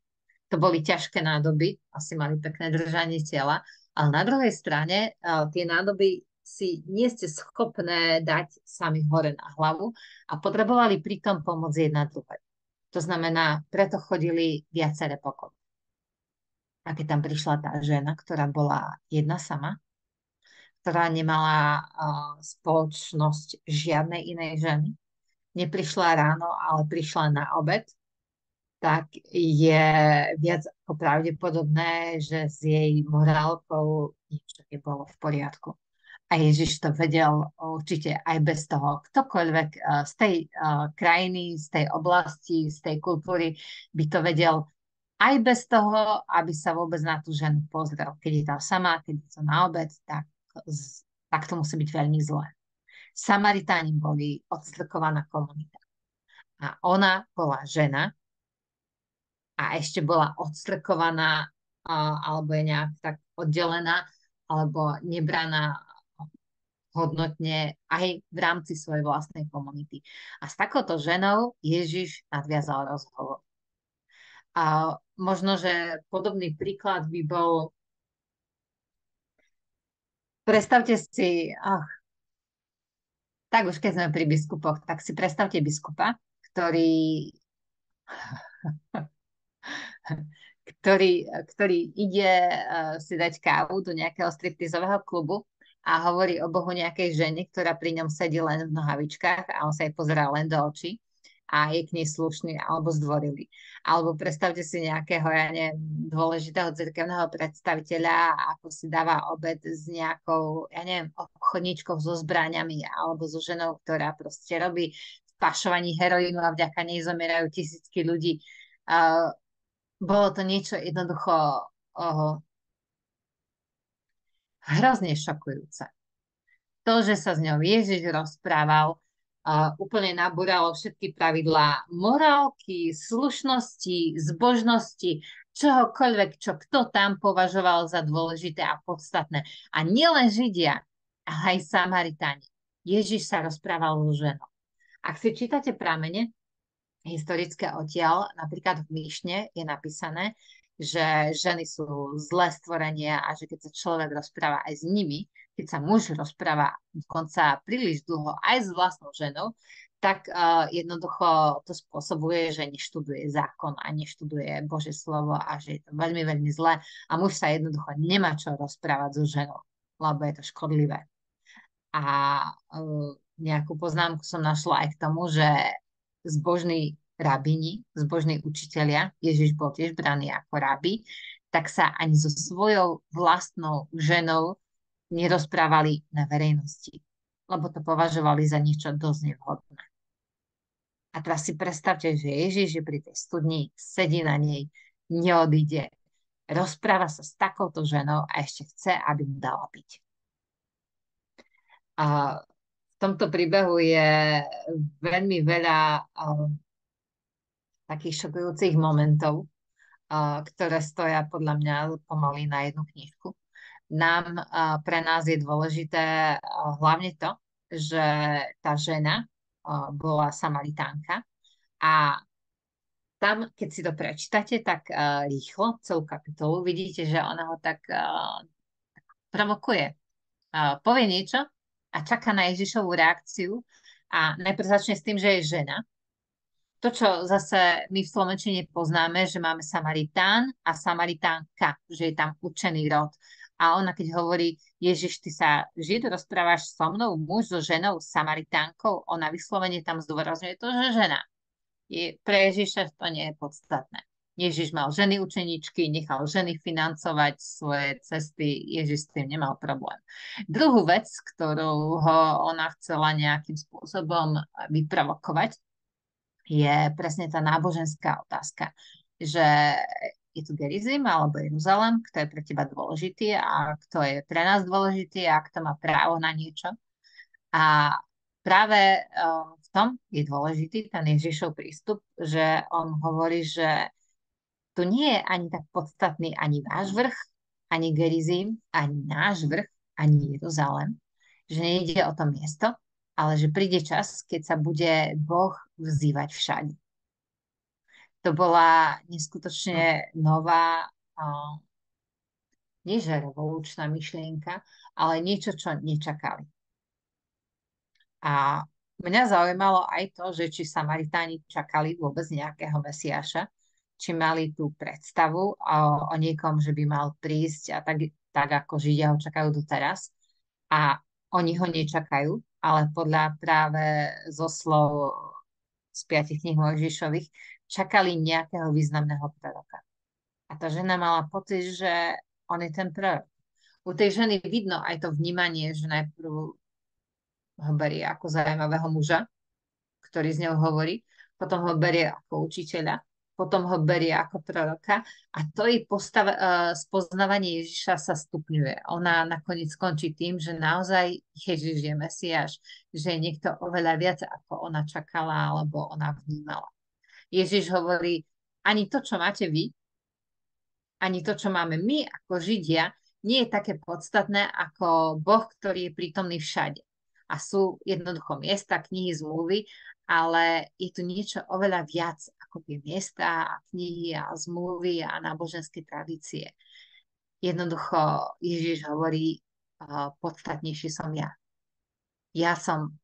To boli ťažké nádoby, asi mali pekné držanie tela, ale na druhej strane tie nádoby si nie ste schopné dať sami hore na hlavu a potrebovali pritom pomôcť jedna druhej. To znamená, preto chodili viaceré pokope. A keď tam prišla tá žena, ktorá bola jedna sama, ktorá nemala spoločnosť žiadnej inej ženy, neprišla ráno, ale prišla na obed, tak je viac ako pravdepodobné, že s jej morálkou niečo nebolo v poriadku. A Ježiš to vedel určite aj bez toho. Ktokoľvek z tej krajiny, z tej oblasti, z tej kultúry by to vedel aj bez toho, aby sa vôbec na tú ženu pozrel. Keď je tam sama, keď je to na obed, tak to musí byť veľmi zlé. Samaritáni boli odstrkovaná komunita. A ona bola žena a ešte bola odstrkovaná alebo je nejak tak oddelená alebo nebraná hodnotne aj v rámci svojej vlastnej komunity. A s takouto ženou Ježiš nadviazal rozhovor. A možno, že podobný príklad by bol, predstavte si, tak už keď sme pri biskupoch, tak si predstavte biskupa, ktorý ide si dať kávu do nejakého striptizového klubu a hovorí o Bohu nejakej žene, ktorá pri ňom sedí len v nohavičkách a on sa jej pozerá len do očí a je k nej slušný alebo zdvorilý. Alebo predstavte si nejakého, ja neviem, dôležitého cirkevného predstaviteľa, ako si dáva obed s nejakou, ja neviem, obchodníčkou so zbraňami alebo so ženou, ktorá proste robí v pašovaní heroínu a vďaka nej zomierajú tisícky ľudí. Bolo to niečo jednoducho hrozne šokujúce. To, že sa s ňou Ježiš rozprával, úplne nabúralo všetky pravidlá morálky, slušnosti, zbožnosti, čohokoľvek, čo kto tam považoval za dôležité a podstatné. A nielen Židia, ale aj Samaritáni. Ježiš sa rozprával so ženou. Ak si čítate pramene historické odtiaľ, napríklad v Mišne je napísané, že ženy sú zlé stvorenia a že keď sa človek rozpráva aj s nimi, keď sa muž rozpráva dokonca príliš dlho aj s vlastnou ženou, tak jednoducho to spôsobuje, že neštuduje zákon a neštuduje Božie slovo a že je to veľmi, veľmi zlé a muž sa jednoducho nemá čo rozprávať so ženou, lebo je to škodlivé. A nejakú poznámku som našla aj k tomu, že zbožní rabini, zbožní učitelia, Ježiš bol tiež braný ako rabi, tak sa ani so svojou vlastnou ženou nerozprávali na verejnosti, lebo to považovali za niečo dosť nevhodné. A teraz si predstavte, že Ježiš je pri tej studni, sedí na nej, neodíde, rozpráva sa s takouto ženou a ešte chce, aby mu dala piť. A v tomto príbehu je veľmi veľa takých šokujúcich momentov, ktoré stoja podľa mňa pomaly na jednu knižku. Pre nás je dôležité hlavne to, že tá žena bola Samaritánka a tam, keď si to prečítate, tak rýchlo, celú kapitolu, vidíte, že ona ho tak provokuje. Povie niečo a čaká na Ježišovú reakciu a najprv začne s tým, že je žena. To, čo zase my v slovenčine poznáme, že máme Samaritán a Samaritánka, že je tam učený rod. A ona, keď hovorí, Ježiš, ty sa Žid rozprávaš so mnou, muž so ženou, Samaritánkou, ona vyslovene tam zdôrazňuje to, že žena. Pre Ježiša to nie je podstatné. Ježiš mal ženy učeničky, nechal ženy financovať svoje cesty, Ježiš s tým nemal problém. Druhú vec, ktorú ho ona chcela nejakým spôsobom vyprovokovať, je presne tá náboženská otázka, že je tu Gerizim alebo Jeruzalem, kto je pre teba dôležitý a kto je pre nás dôležitý a kto má právo na niečo. A práve v tom je dôležitý ten Ježišov prístup, že on hovorí, že tu nie je ani tak podstatný ani váš vrch, ani Gerizim, ani náš vrch, ani Jeruzalem, že nejde o to miesto, ale že príde čas, keď sa bude Boh vzývať všade. To bola neskutočne nová, nie že revolučná myšlienka, ale niečo, čo nečakali. A mňa zaujímalo aj to, že či Samaritáni čakali vôbec nejakého Mesiáša, či mali tú predstavu o niekom, že by mal prísť a tak ako Židia ho čakajú doteraz. A oni ho nečakajú, ale podľa práve zo slov z 5 kníh Mojžišových čakali nejakého významného proroka. A tá žena mala pocit, že on je ten prorok. U tej ženy vidno aj to vnímanie, že najprv ho berie ako zaujímavého muža, ktorý z ňou hovorí, potom ho berie ako učiteľa, potom ho berie ako proroka a to jej spoznávanie Ježiša sa stupňuje. Ona nakoniec skončí tým, že naozaj Ježiš je Mesiáš, že je niekto oveľa viac, ako ona čakala alebo ona vnímala. Ježiš hovorí, ani to, čo máte vy, ani to, čo máme my ako Židia, nie je také podstatné ako Boh, ktorý je prítomný všade. A sú jednoducho miesta, knihy, zmluvy, ale je tu niečo oveľa viac ako tie miesta, a knihy a zmluvy a náboženské tradície. Jednoducho Ježiš hovorí, podstatnejší som ja. Ja som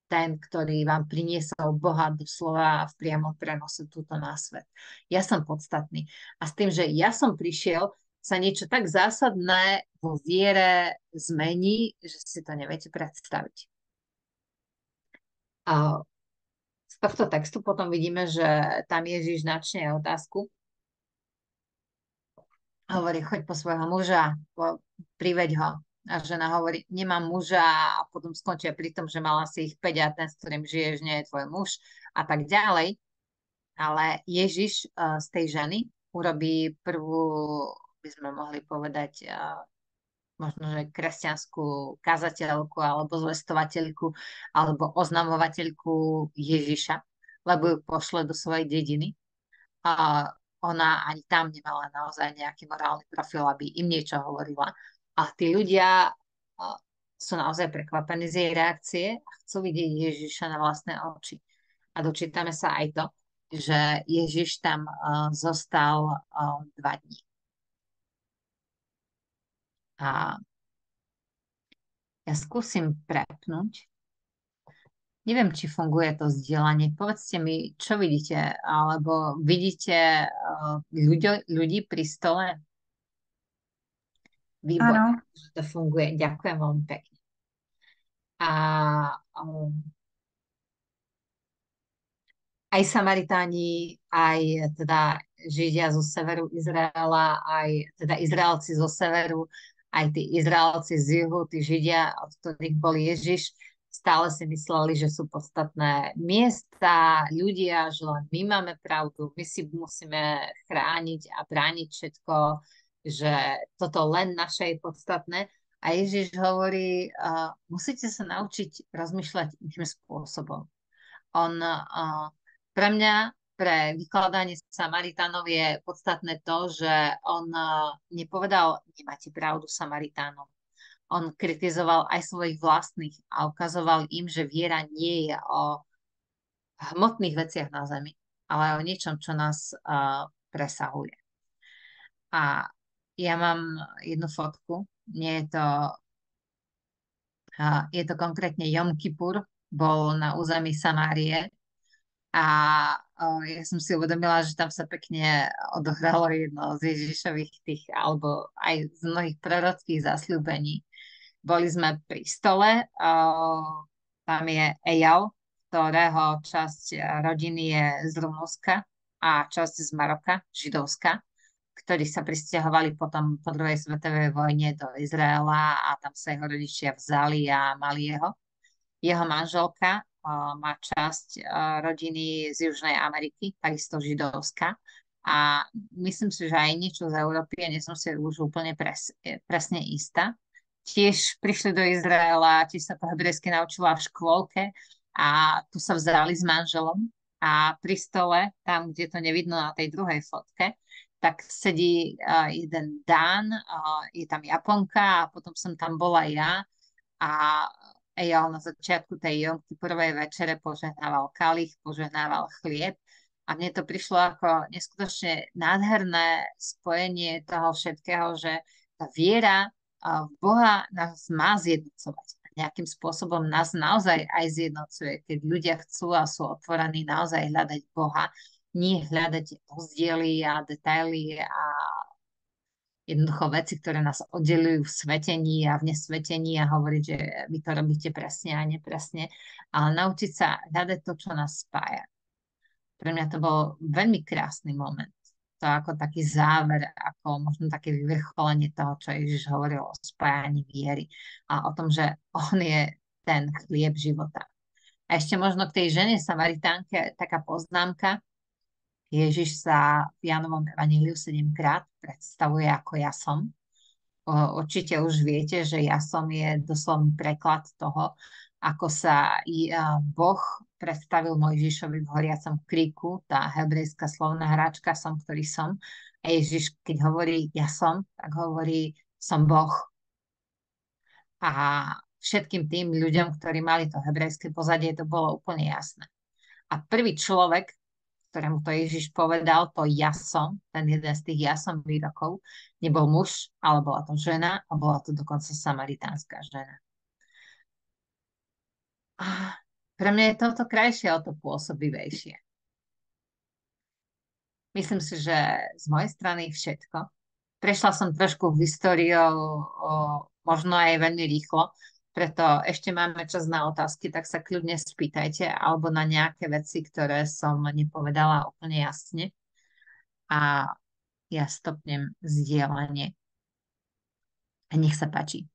ten, ktorý vám priniesol Boha doslova v priamom prenose túto na svet. Ja som podstatný. A s tým, že ja som prišiel, sa niečo tak zásadné vo viere zmení, že si to neviete predstaviť. A z tohto textu potom vidíme, že tam Ježiš načne otázku. Hovorí, choď po svojho muža, priveď ho. A žena hovorí, nemám muža a potom skončia pri tom, že mala si ich 5 a ten, s ktorým žiješ, nie je tvoj muž a tak ďalej. Ale Ježiš z tej ženy urobí prvú, by sme mohli povedať, možno, že kresťanskú kazateľku alebo zvestovateľku alebo oznamovateľku Ježiša, lebo ju pošle do svojej dediny. A ona ani tam nemala naozaj nejaký morálny profil, aby im niečo hovorila. A tí ľudia sú naozaj prekvapení z jej reakcie a chcú vidieť Ježiša na vlastné oči. A dočítame sa aj to, že Ježiš tam zostal 2 dní. A ja skúsim prepnúť. Neviem, či funguje to zdieľanie. Povedzte mi, čo vidíte? Alebo vidíte ľudí pri stole? Výborne, že to funguje. Ďakujem veľmi pekne. A aj Samaritáni, aj teda Židia zo severu Izraela, aj teda Izraelci zo severu, aj tí Izraelci z juhu, tí Židia, od ktorých bol Ježiš, stále si mysleli, že sú podstatné miesta, ľudia, že len my máme pravdu, my si musíme chrániť a brániť všetko, že toto len naše je podstatné. A Ježiš hovorí, musíte sa naučiť rozmýšľať iným spôsobom. Pre mňa, pre vykladanie Samaritánov je podstatné to, že on nepovedal, nemáte pravdu Samaritánov. On kritizoval aj svojich vlastných a ukazoval im, že viera nie je o hmotných veciach na zemi, ale o niečom, čo nás presahuje. A ja mám jednu fotku, je to konkrétne Jom Kippur, bol na území Samárie a ja som si uvedomila, že tam sa pekne odohralo jedno z Ježišových alebo aj z mnohých prorockých zasľúbení, Boli sme pri stole, tam je Eyal, ktorého časť rodiny je z Rumunska a časť z Maroka, židovská, ktorí sa prisťahovali potom po druhej svetovej vojne do Izraela a tam sa jeho rodičia vzali a mali jeho. Jeho manželka má časť rodiny z Južnej Ameriky, takisto židovská. A myslím si, že aj niečo z Európy, a nie som si už úplne presne istá. Tiež prišli do Izraela, tiež sa po hebrejsky naučila v škôlke a tu sa vzali s manželom. A pri stole, tam, kde to nevidno na tej druhej fotke, tak sedí jeden Dán, je tam Japonka a potom som tam bola ja a Eyal na začiatku tej Jom Kipurovej večere požehnával kalich, požehnával chlieb a mne to prišlo ako neskutočne nádherné spojenie toho všetkého, že tá viera v Boha nás má zjednocovať. Nejakým spôsobom nás naozaj aj zjednocuje, keď ľudia chcú a sú otvorení naozaj hľadať Boha, nie hľadať rozdiely a detaily a jednoducho veci, ktoré nás oddelujú v svetení a v nesvetení a hovoriť, že vy to robíte presne a nepresne, ale naučiť sa hľadať to, čo nás spája. Pre mňa to bol veľmi krásny moment. To ako taký záver, ako možno také vyvrcholenie toho, čo Ježiš hovoril o spájaní viery a o tom, že on je ten chlieb života. A ešte možno k tej žene Samaritánke taká poznámka. Ježiš sa v Jánovom evaníliu 7-krát predstavuje ako ja som. Určite už viete, že ja som je doslovný preklad toho, ako sa Boh predstavil Mojžišovi v horiacom kríku, tá hebrejská slovná hráčka som, ktorý som. A Ježiš, keď hovorí ja som, tak hovorí som Boh. A všetkým tým ľuďom, ktorí mali to hebrejské pozadie, to bolo úplne jasné. A prvý človek, ktorému to Ježiš povedal, to ja som, ten jeden z tých ja som výrokov, nebol muž, ale bola to žena a bola to dokonca samaritánska žena. A pre mňa je toto krajšie a to pôsobivejšie. Myslím si, že z mojej strany všetko. Prešla som trošku históriou, možno aj veľmi rýchlo, preto ešte máme čas na otázky, tak sa kľudne spýtajte alebo na nejaké veci, ktoré som nepovedala úplne jasne. A ja stopnem zdieľanie. A nech sa páči.